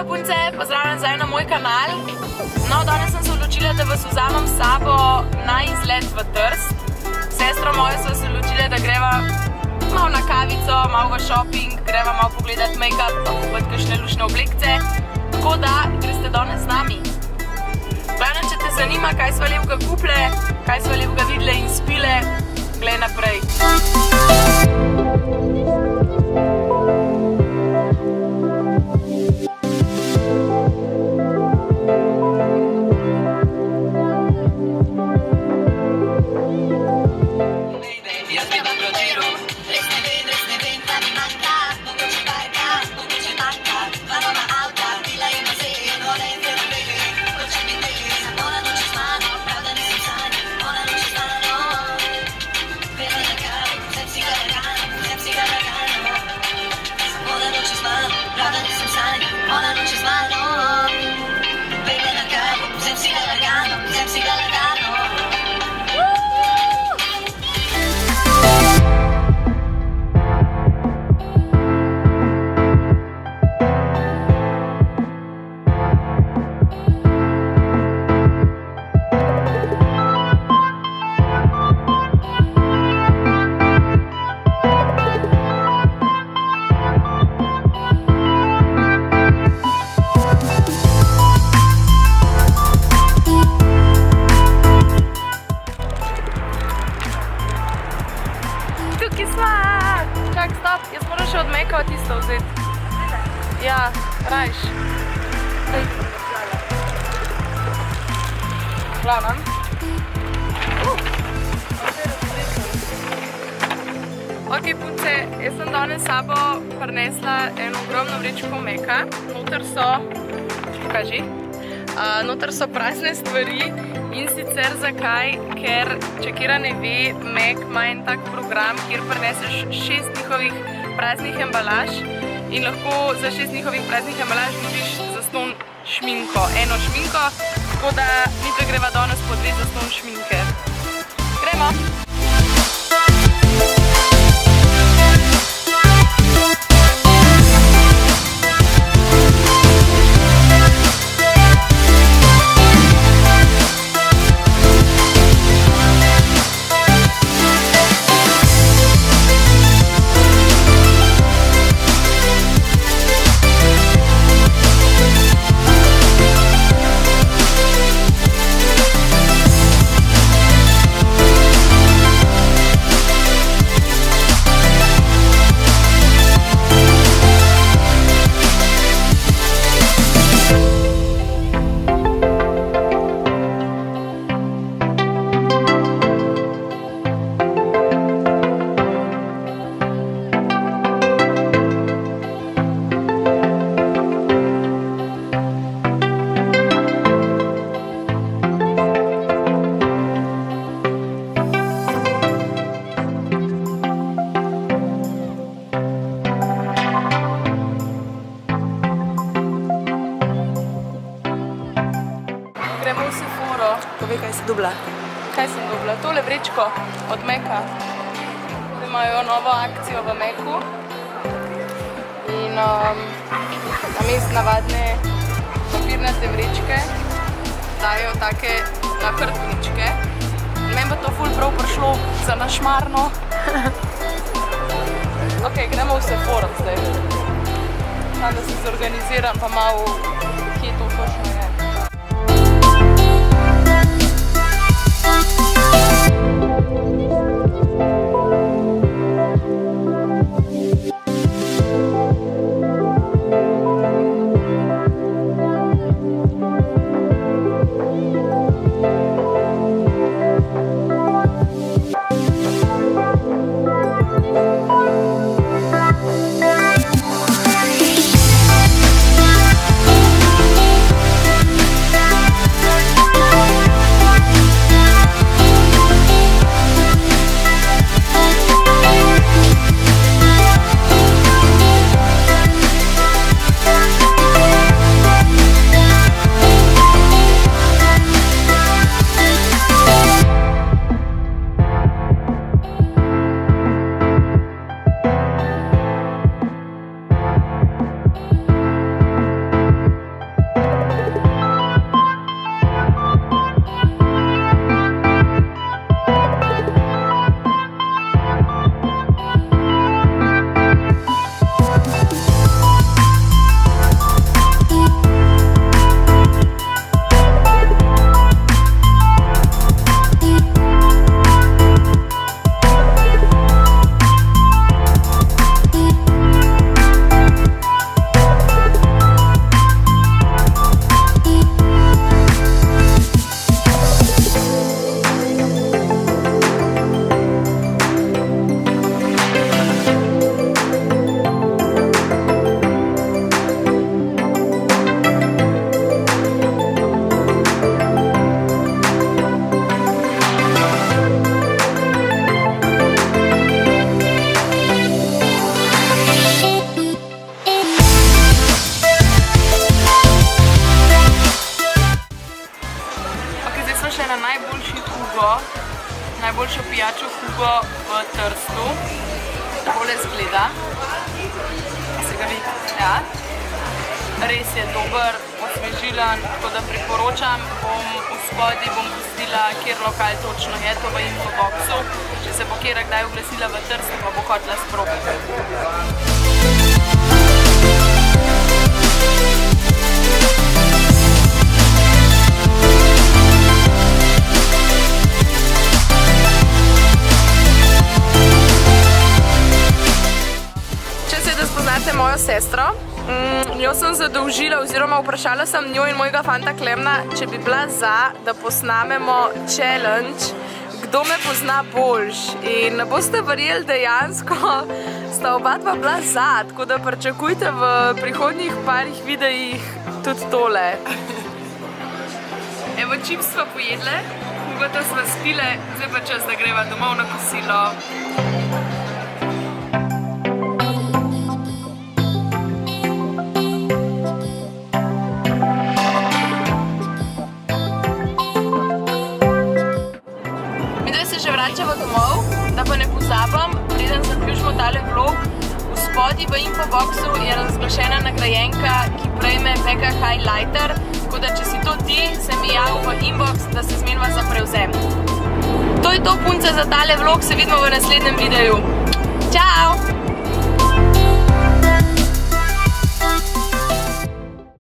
Čau punce, pozdravljam zdaj na moj kanal. No, danes sem se odločila, da vas vzamem s sabo na izlet v Trst. Sestro mojo so se odločile, da greva malo na kavico, malo v shopping, greva malo pogledat make-up, pa kupiti kakšne lušne oblekce. Tako da, greste danes z nami. Glavno, če te zanima, kaj sva lepega kuple, kaj sva lepega videle in spile, glej naprej. Čak, stop, jaz moram še od Meka tisto vzeti. Ja, rajš. Glavnem. Ok, punce, jaz sem danes s sabo prinesla eno ogromno vrečko Meka. Noter so prazne stvari. In sicer zakaj? Ker, če kera ne ve, Mek ima en tak program, kjer prineseš 6 njihovih praznih embalaž in lahko za 6 njihovih praznih embalaž dobiš zastonj šminko, eno šminko, tako da mi pa greva danes po 2 zastonj šminke. Gremo! Gremo v Sephoro. Povej, kaj si dobila? Kaj sem dobila? Tole vrečko od Meka. Da imajo novo akcijo v Meku. In namest navadne papirnate vrečke dajo take nahrbtničke. Meni bo to ful prav prišlo za našmarno. Ok, gremo v Sephoro zdaj. Tam, da se zorganiziram, pa malo kje to točno je. Tole zgleda. Se ga vidi? Ja. Res je dober, osvežilen, tako da priporočam. V spodaj bom pustila, kjer lokal točno je, to v infoboxu. Če se bo kjera kdaj oglasila v Trstu, pa bo hotela sprobati. Spoznate mojo sestro. Njo sem zadolžila oziroma vprašala sem njo in mojega fanta Klemna, če bi bila za, da posnamemo challenge, kdo me pozna boljš. In ne boste verjeli, dejansko sta oba dva bila za, tako da pričakujte v prihodnjih parih videih tudi tole. Evo, čips sva pojedle, ugota sva spile, zdaj pa čas, da greva domov na kosilo. Vračamo domov, da pa ne pozabam, preden zaključimo tale vlog, v spodaj v infoboxu je razglašena nagrajenka, ki prejme PK Highlighter, tako da če si to ti, se mi javi v inbox, da se zmeniva za prevzem. To je to, punce, za tale vlog, se vidimo v naslednjem videu. Čau!